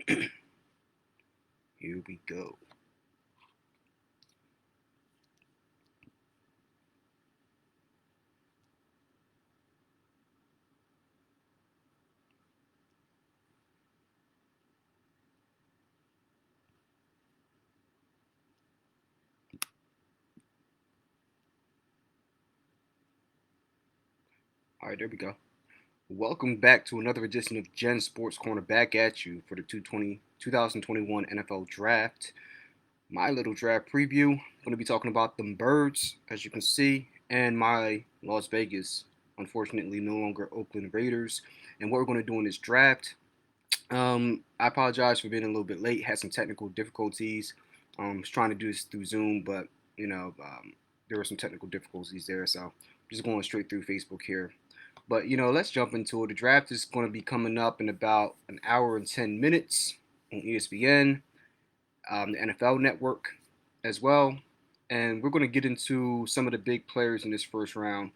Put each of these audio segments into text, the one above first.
Here we go. All right, there we go. Welcome back to another edition of Gen Sports Corner back at you for the 2021 NFL Draft. My little draft preview. I'm going to be talking about them birds, as you can see, and my Las Vegas, unfortunately no longer Oakland Raiders. And what we're going to do in this draft. I apologize for being a little bit late. Had some technical difficulties. Was trying to do this through Zoom, but there were some technical difficulties there. So I'm just going straight through Facebook here. But let's jump into it. The draft is going to be coming up in about an hour and 10 minutes on ESPN, the NFL Network, as well. And we're going to get into some of the big players in this first round.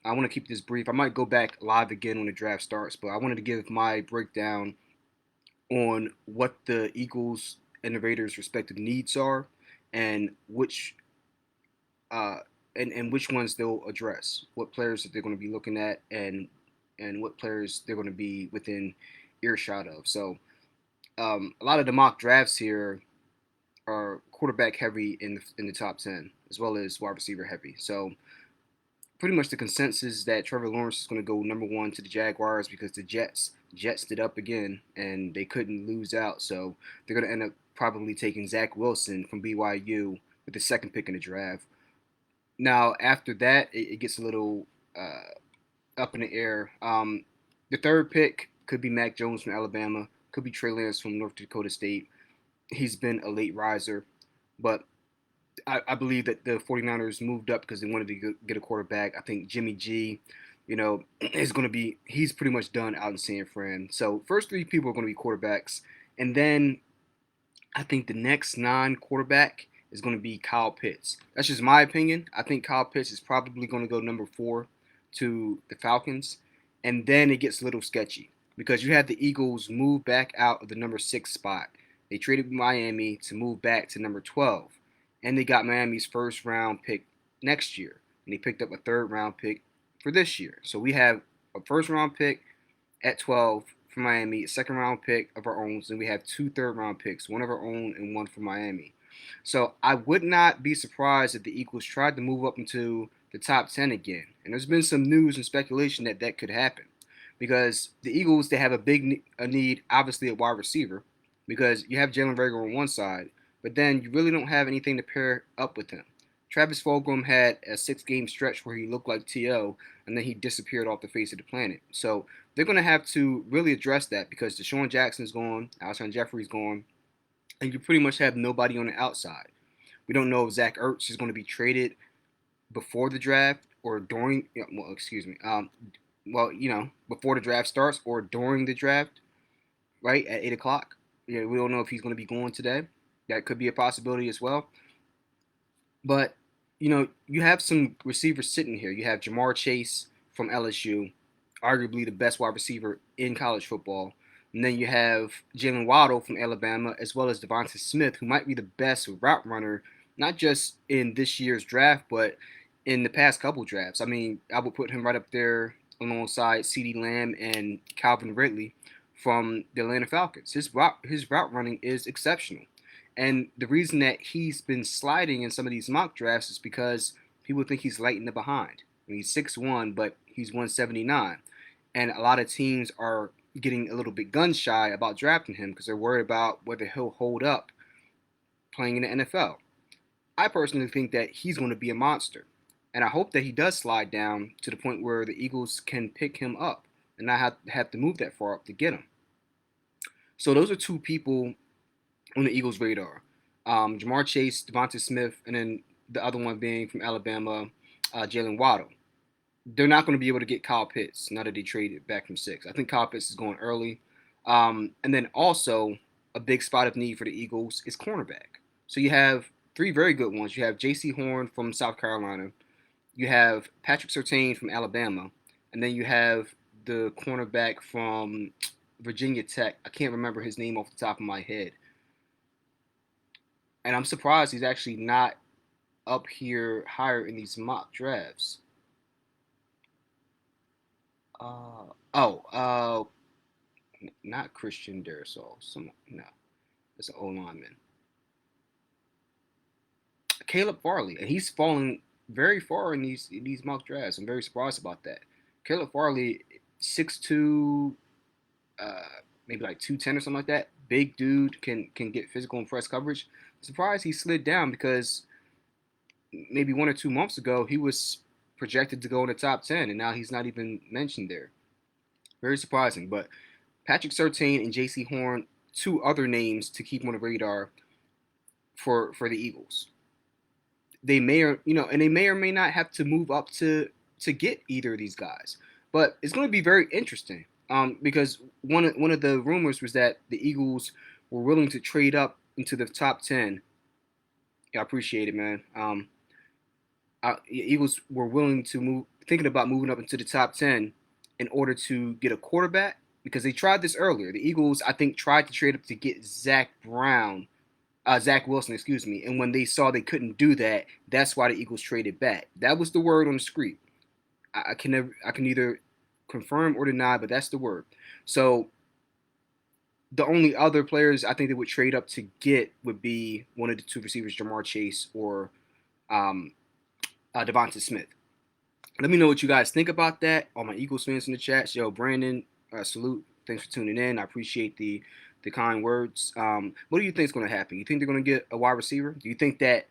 I want to keep this brief. I might go back live again when the draft starts, but I wanted to give my breakdown on what the Eagles and the Raiders' respective needs are, and uh, which ones they'll address, what players that they're going to be looking at, and what players they're going to be within earshot of. So a lot of the mock drafts here are quarterback heavy in the top 10, as well as wide receiver heavy. So pretty much the consensus is that Trevor Lawrence is going to go number one to the Jaguars because the Jets it up again and they couldn't lose out. So they're going to end up probably taking Zach Wilson from BYU with the second pick in the draft. Now after that, it gets a little up in the air. The third pick could be Mac Jones from Alabama, could be Trey Lance from North Dakota State. He's been a late riser, but I believe that the 49ers moved up because they wanted to get a quarterback. I think Jimmy G, is going to be, he's pretty much done out in San Fran. So first three people are going to be quarterbacks. And then I think the next non-quarterback is going to be Kyle Pitts. That's just my opinion. I think Kyle Pitts is probably going to go number 4 to the Falcons. And then it gets a little sketchy because you have the Eagles move back out of the number 6 spot. They traded Miami to move back to number 12. And they got Miami's first round pick next year. And they picked up a third round pick for this year. So we have a first round pick at 12 for Miami, a second round pick of our own. So we have two third round picks, one of our own and one from Miami. So I would not be surprised if the Eagles tried to move up into the top 10 again. And there's been some news and speculation that that could happen because the Eagles, they have a big need, obviously, at wide receiver because you have Jalen Rager on one side, but then you really don't have anything to pair up with him. Travis Fulgham had a 6-game stretch where he looked like T.O., and then he disappeared off the face of the planet. So they're going to have to really address that because Deshaun Jackson's gone, Alshon Jeffrey's gone, and you pretty much have nobody on the outside. We don't know if Zach Ertz is going to be traded before the draft or during, well, excuse me, before the draft starts or during the draft, right, at 8 o'clock. We don't know if he's going to be going today. That could be a possibility as well. But, you have some receivers sitting here. You have Jamar Chase from LSU, arguably the best wide receiver in college football. And then you have Jalen Waddle from Alabama, as well as Devonta Smith, who might be the best route runner, not just in this year's draft, but in the past couple drafts. I mean, I would put him right up there alongside CeeDee Lamb and Calvin Ridley from the Atlanta Falcons. His route running is exceptional. And the reason that he's been sliding in some of these mock drafts is because people think he's light in the behind. I mean, he's 6'1", but he's 179. And a lot of teams are getting a little bit gun shy about drafting him because they're worried about whether he'll hold up playing in the NFL. I personally think that he's going to be a monster. And I hope that he does slide down to the point where the Eagles can pick him up and not have to move that far up to get him. So those are two people on the Eagles' radar. Jamar Chase, Devonta Smith, and then the other one being from Alabama, Jalen Waddle. They're not going to be able to get Kyle Pitts now that they traded back from 6. I think Kyle Pitts is going early. And then also a big spot of need for the Eagles is cornerback. So you have three very good ones. You have J.C. Horn from South Carolina. You have Patrick Surtain from Alabama. And then you have the cornerback from Virginia Tech. I can't remember his name off the top of my head, and I'm surprised he's actually not up here higher in these mock drafts. Uh, oh, not Christian Darisol. Some no, it's an O lineman. Caleb Farley, and he's fallen very far in these mock drafts. I'm very surprised about that. Caleb Farley, 6'2", maybe like 210 or something like that. Big dude, can get physical and press coverage. Surprised he slid down because maybe 1 or 2 months ago he was projected to go in the top 10, and now he's not even mentioned there. Very surprising. But Patrick Surtain and J.C. Horn, two other names to keep on the radar for the Eagles. They may or and they may or may not have to move up to get either of these guys. But it's going to be very interesting because one of the rumors was that the Eagles were willing to trade up into the top 10. Yeah, I appreciate it, man. Eagles were willing to thinking about moving up into the top 10 in order to get a quarterback because they tried this earlier. The Eagles, I think, tried to trade up to get Zach Wilson, excuse me. And when they saw they couldn't do that, that's why the Eagles traded back. That was the word on the street. I can either confirm or deny, but that's the word. So the only other players I think they would trade up to get would be one of the two receivers, Jamar Chase or um, Devonta Smith. Let me know what you guys think about that. All my Eagles fans in the chat. Yo, Brandon, salute. Thanks for tuning in. I appreciate the kind words. What do you think is going to happen? You think they're going to get a wide receiver? Do you think that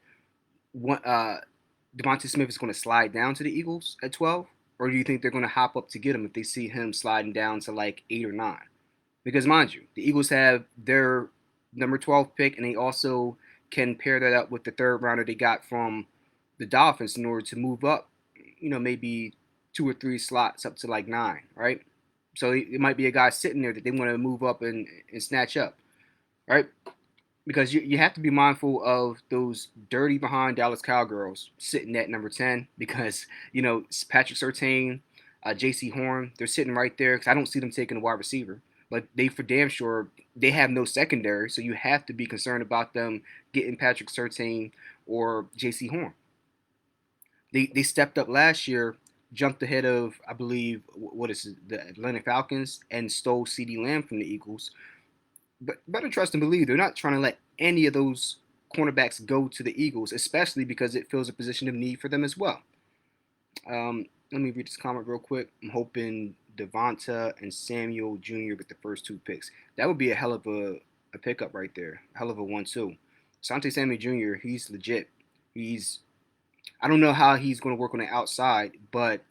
Devonta Smith is going to slide down to the Eagles at 12? Or do you think they're going to hop up to get him if they see him sliding down to like 8 or 9? Because mind you, the Eagles have their number 12 pick, and they also can pair that up with the third rounder they got from the Dolphins in order to move up, maybe 2 or 3 slots up to like 9, right? So it might be a guy sitting there that they want to move up and snatch up, right? Because you have to be mindful of those dirty behind Dallas Cowgirls sitting at number 10 because, Patrick Surtain, J.C. Horn, they're sitting right there because I don't see them taking a wide receiver. But they for damn sure, they have no secondary, so you have to be concerned about them getting Patrick Surtain or J.C. Horn. They stepped up last year, jumped ahead of, I believe, what is it, the Atlanta Falcons, and stole CeeDee Lamb from the Eagles. But better trust and believe they're not trying to let any of those cornerbacks go to the Eagles, especially because it fills a position of need for them as well. Let me read this comment real quick. I'm hoping Devonta and Samuel Jr. with the first 2 picks. That would be a hell of a pickup right there. Hell of a 1-2. Asante Samuel Jr., he's legit. I don't know how he's going to work on the outside, but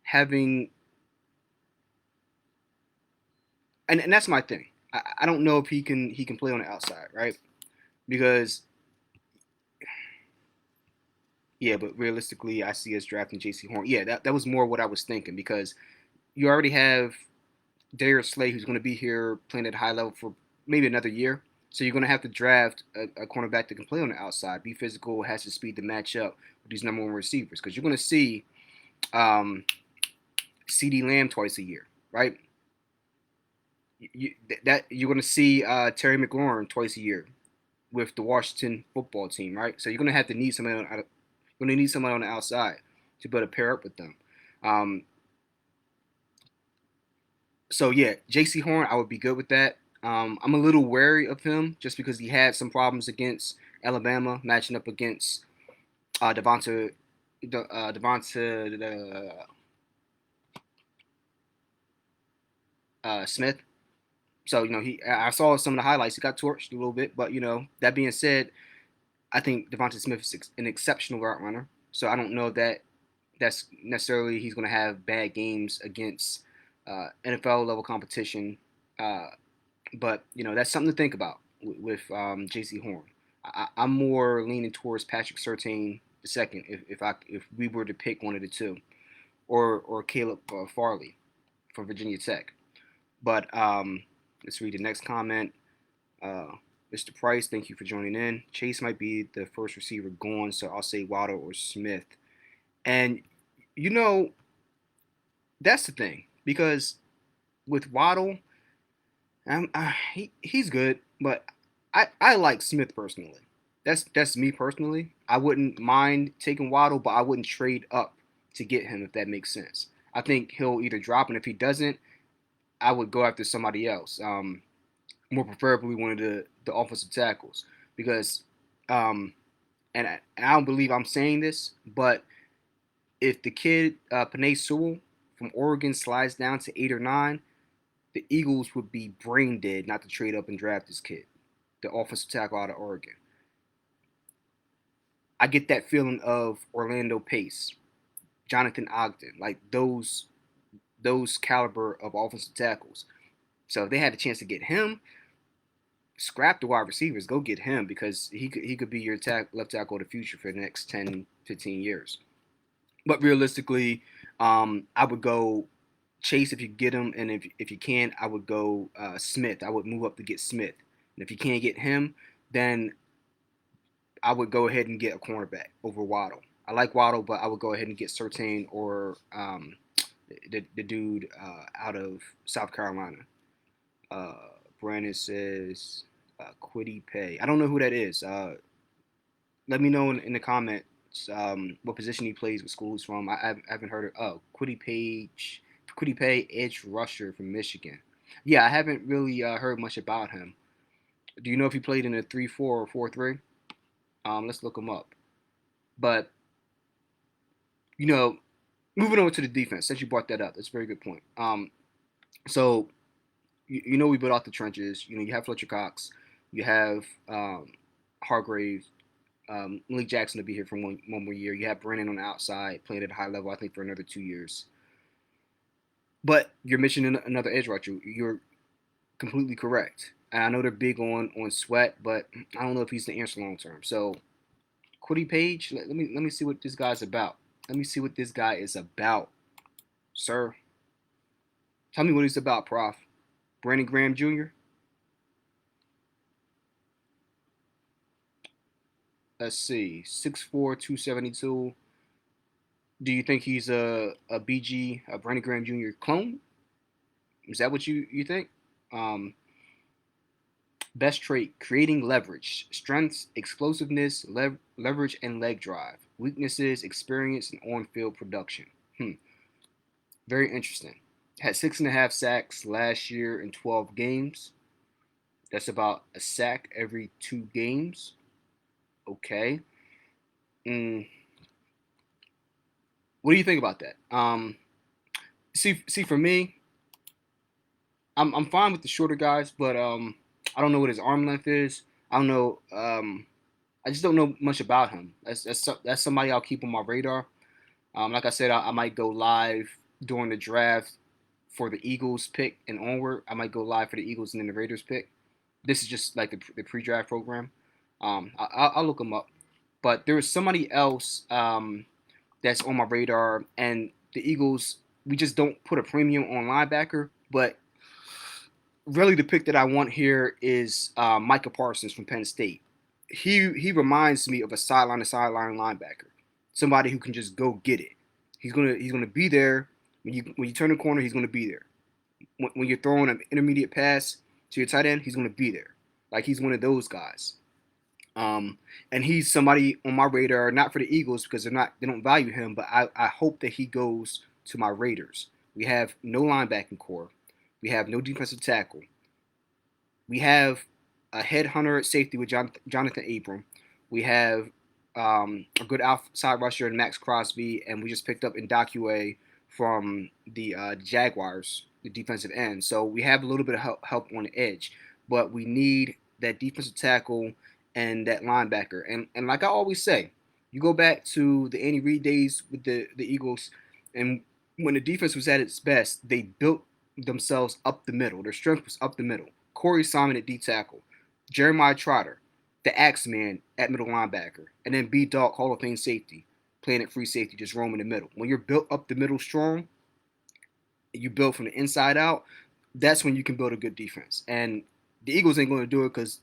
having and that's my thing. I don't know if he can play on the outside, right? Because yeah, but realistically, I see us drafting J.C. Horn. Yeah, that was more what I was thinking because you already have Darius Slay who's going to be here playing at a high level for maybe another year. So you're going to have to draft a cornerback that can play on the outside, be physical, has the speed to match up with these number 1 receivers because you're going to see CeeDee Lamb twice a year, right? You're going to see Terry McLaurin twice a year with the Washington football team, right? So you're going to have to need somebody on the outside to be able to pair up with them. So yeah, J.C. Horn, I would be good with that. I'm a little wary of him just because he had some problems against Alabama, matching up against Devonta Smith. So I saw some of the highlights. He got torched a little bit, but that being said, I think Devonta Smith is an exceptional route runner. So I don't know that that's necessarily he's going to have bad games against NFL level competition. But that's something to think about with J.C. Horn. I'm more leaning towards Patrick Surtain the second if we were to pick one of the two, or Caleb Farley from Virginia Tech. But let's read the next comment. Mr. Price, thank you for joining in. Chase might be the first receiver gone, so I'll say Waddle or Smith. And that's the thing because with Waddle, He's good, but I like Smith personally. That's me personally. I wouldn't mind taking Waddle, but I wouldn't trade up to get him if that makes sense. I think he'll either drop, and if he doesn't, I would go after somebody else. More preferably one of the offensive tackles because, and I don't believe I'm saying this, but if the kid Panay Sewell from Oregon slides down to 8 or 9, the Eagles would be brain dead not to trade up and draft this kid, the offensive tackle out of Oregon. I get that feeling of Orlando Pace, Jonathan Ogden, like those caliber of offensive tackles. So if they had a chance to get him, scrap the wide receivers, go get him because he could be your left tackle of the future for the next 10, 15 years. But realistically, I would go Chase if you get him, and if you can't, I would go Smith. I would move up to get Smith. And if you can't get him, then I would go ahead and get a cornerback over Waddle. I like Waddle, but I would go ahead and get Surtain or the dude out of South Carolina. Uh, Brandon says Quiddy Pay. I don't know who that is. Let me know in the comments what position he plays, what school he's from. I haven't heard of. Oh, Quiddy Pay, edge rusher from Michigan. Yeah, I haven't really heard much about him. Do you know if he played in a 3-4 or 4-3? Let's look him up. But you know, moving over to the defense, since you brought that up, that's a very good point. So we built out the trenches. You have Fletcher Cox, you have Hargrave, Malik Jackson to be here for one more year. You have Brennan on the outside playing at a high level, I think, for another 2 years. But you're mentioning another edge rusher. You're completely correct. And I know they're big on Sweat, but I don't know if he's the answer long term. So Quiddy Page, let me see what this guy's about. Let me see what this guy is about, sir. Tell me what he's about, Prof. Brandon Graham Jr. Let's see, 6'4", 272. Do you think he's a BG, a Brandon Graham Jr. clone? Is that what you think? Um, Best trait: creating leverage. Strengths: explosiveness, leverage, and leg drive. Weaknesses: experience and on-field production. Very interesting. Had 6.5 sacks last year in 12 games. That's about a sack every 2 games. Okay. Mm, what do you think about that? See, for me, I'm fine with the shorter guys, but I don't know what his arm length is. I don't know. I just don't know much about him. That's somebody I'll keep on my radar. Like I said, I might go live during the draft for the Eagles pick and onward. I might go live for the Eagles and then the Raiders pick. This is just like the pre-draft program. I'll look them up. But there is somebody else that's on my radar, and the Eagles, we just don't put a premium on linebacker. But really, the pick that I want here is Micah Parsons from Penn State. He reminds me of a sideline to sideline linebacker, somebody who can just go get it. He's gonna be there when you turn the corner. He's gonna be there. When you're throwing an intermediate pass to your tight end, he's gonna be there. Like he's one of those guys. And he's somebody on my radar, not for the Eagles because they don't value him, but I hope that he goes to my Raiders. We have no linebacking core. We have no defensive tackle. We have a headhunter at safety with Jonathan Abram. We have a good outside rusher in Max Crosby, and we just picked up Ndakwe from the Jaguars, the defensive end. So we have a little bit of help on the edge, but we need that defensive tackle and that linebacker. And like I always say, you go back to the Andy Reid days with the Eagles, and when the defense was at its best, they built themselves up the middle. Their strength was up the middle. Corey Simon at D tackle, Jeremiah Trotter, the Axeman at middle linebacker, and then B Dog, Hall of Fame safety, playing at free safety, just roaming the middle. When you're built up the middle strong, you build from the inside out, that's when you can build a good defense. And the Eagles ain't going to do it because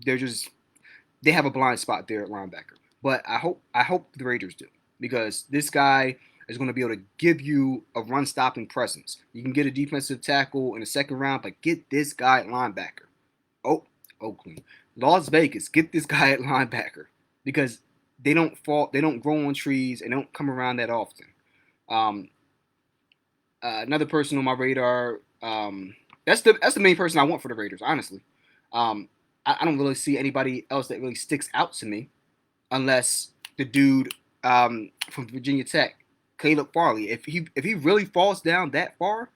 they have a blind spot there at linebacker. But I hope the Raiders do because this guy, is going to be able to give you a run stopping presence. You can get a defensive tackle in the second round, but get this guy at linebacker. Oh, Oakland, Las Vegas, get this guy at linebacker because they don't grow on trees, and don't come around that often. Um, Another person on my radar. That's the main person I want for the Raiders, honestly. Um, I don't really see anybody else that really sticks out to me, unless the dude from Virginia Tech, Caleb Farley. If he really falls down that far,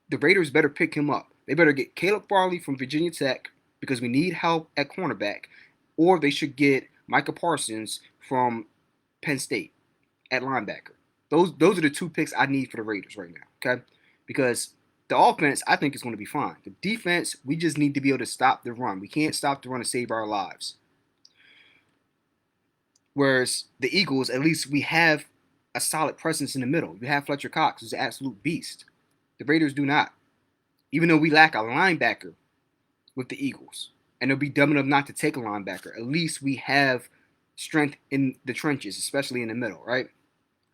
the Raiders better pick him up. They better get Caleb Farley from Virginia Tech because we need help at cornerback, or they should get Micah Parsons from Penn State at linebacker. Those are the two picks I need for the Raiders right now. Okay, because the offense I think is going to be fine. The defense, we just need to be able to stop the run. We can't stop the run to save our lives. Whereas the Eagles, at least we have a solid presence in the middle. You have Fletcher Cox, who's an absolute beast. The Raiders do not. Even though we lack a linebacker with the Eagles, and they'll be dumb enough not to take a linebacker, at least we have strength in the trenches, especially in the middle, right?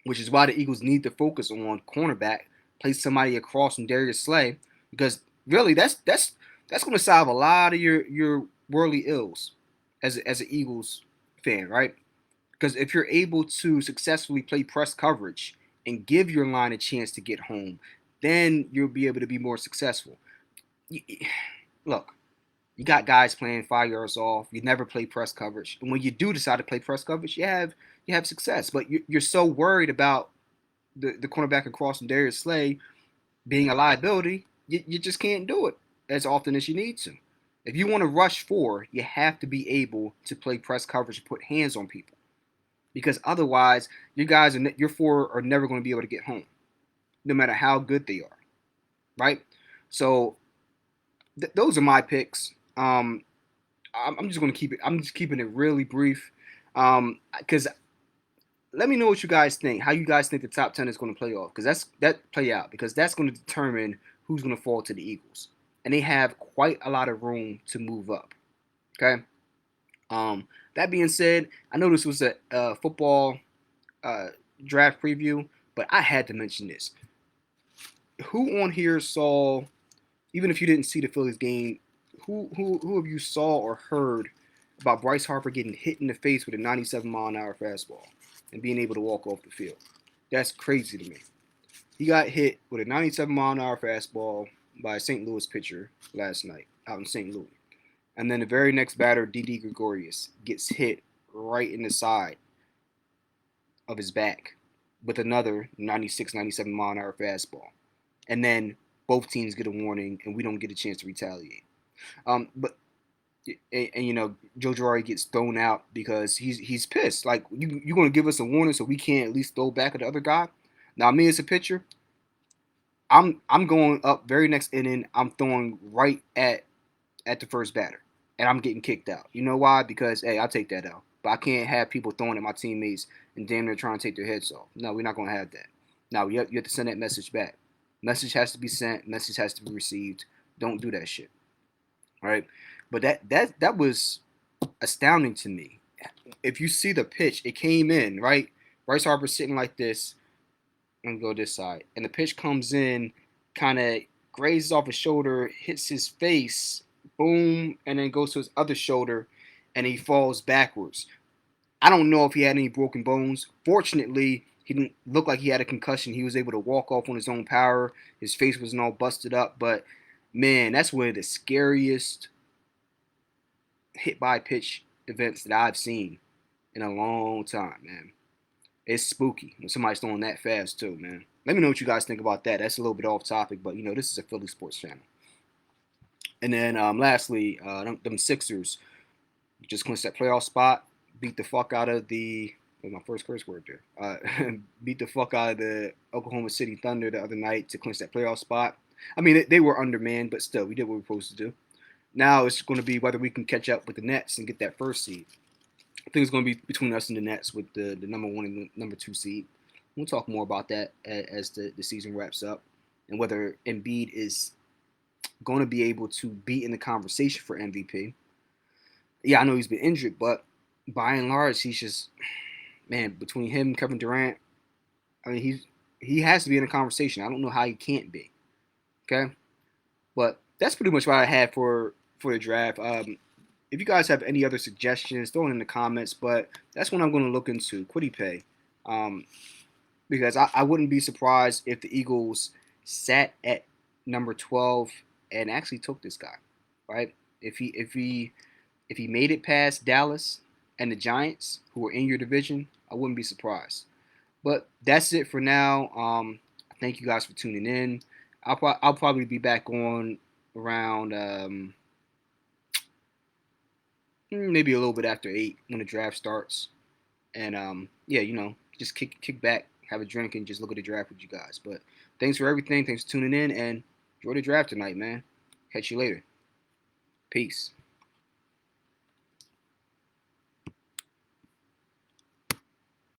Which is why the Eagles need to focus on cornerback, place somebody across from Darius Slay, because really that's going to solve a lot of your worldly ills as an Eagles fan, right? Because if you're able to successfully play press coverage and give your line a chance to get home, then you'll be able to be more successful. Look, you got guys playing 5 yards off. You never play press coverage, and when you do decide to play press coverage, you have success. But you're so worried about the cornerback across from Darius Slay being a liability, you just can't do it as often as you need to. If you want to rush four, you have to be able to play press coverage and put hands on people, because otherwise, your four are never going to be able to get home, no matter how good they are, right? So those are my picks. I'm just going to keep it. I'm just keeping it really brief, because let me know what you guys think. How you guys think the top 10 is going to play off? Because play out because that's going to determine who's going to fall to the Eagles, and they have quite a lot of room to move up. Okay. That being said, I know this was a football uh, draft preview, but I had to mention this. Who on here saw, even if you didn't see the Phillies game, who of you saw or heard about Bryce Harper getting hit in the face with a 97-mile-an-hour fastball and being able to walk off the field? That's crazy to me. He got hit with a 97-mile-an-hour fastball by a St. Louis pitcher last night out in St. Louis. And then the very next batter, Didi Gregorius, gets hit right in the side of his back with another 96, 97-mile-an-hour fastball. And then both teams get a warning, and we don't get a chance to retaliate. But Joe Girardi gets thrown out because he's pissed. Like, you're going to give us a warning so we can't at least throw back at the other guy? Now, me as a pitcher, I'm going up very next inning. I'm throwing right at the first batter, and I'm getting kicked out. You know why? Because, hey, I'll take that out. But I can't have people throwing at my teammates and damn near trying to take their heads off. No, we're not going to have that. Now, you have to send that message back. Message has to be sent. Message has to be received. Don't do that shit. All right? But that was astounding to me. If you see the pitch, it came in, right? Bryce Harper sitting like this. I'm going to go this side. And the pitch comes in, kind of grazes off his shoulder, hits his face, boom, and then goes to his other shoulder, and he falls backwards. I don't know if he had any broken bones. Fortunately, he didn't look like he had a concussion. He was able to walk off on his own power. His face wasn't all busted up. But, man, that's one of the scariest hit-by-pitch events that I've seen in a long time, man. It's spooky when somebody's throwing that fast, too, man. Let me know what you guys think about that. That's a little bit off topic, but, this is a Philly sports channel. And then, lastly, them Sixers just clinched that playoff spot, beat the fuck out of the – that was my first curse word there. Beat the fuck out of the Oklahoma City Thunder the other night to clinch that playoff spot. I mean, they were undermanned, but still, we did what we were supposed to do. Now it's going to be whether we can catch up with the Nets and get that first seed. I think it's going to be between us and the Nets with the number 1 and the number 2 seed. We'll talk more about that as the season wraps up, and whether Embiid is going to be able to be in the conversation for MVP. Yeah, I know he's been injured, but by and large, he's just, man, between him and Kevin Durant, I mean, he has to be in the conversation. I don't know how he can't be. Okay, but that's pretty much what I had for the draft. If you guys have any other suggestions, throw it in the comments. But that's what I'm going to look into, Quiddy Pay, um, because I wouldn't be surprised if the Eagles sat at number 12 and actually took this guy, right? If he made it past Dallas and the Giants, who are in your division, I wouldn't be surprised. But that's it for now. Thank you guys for tuning in. I'll probably be back on around maybe a little bit after 8 when the draft starts. And yeah, just kick back, have a drink, and just look at the draft with you guys. But thanks for everything. Thanks for tuning in, and enjoy the draft tonight, man. Catch you later. Peace.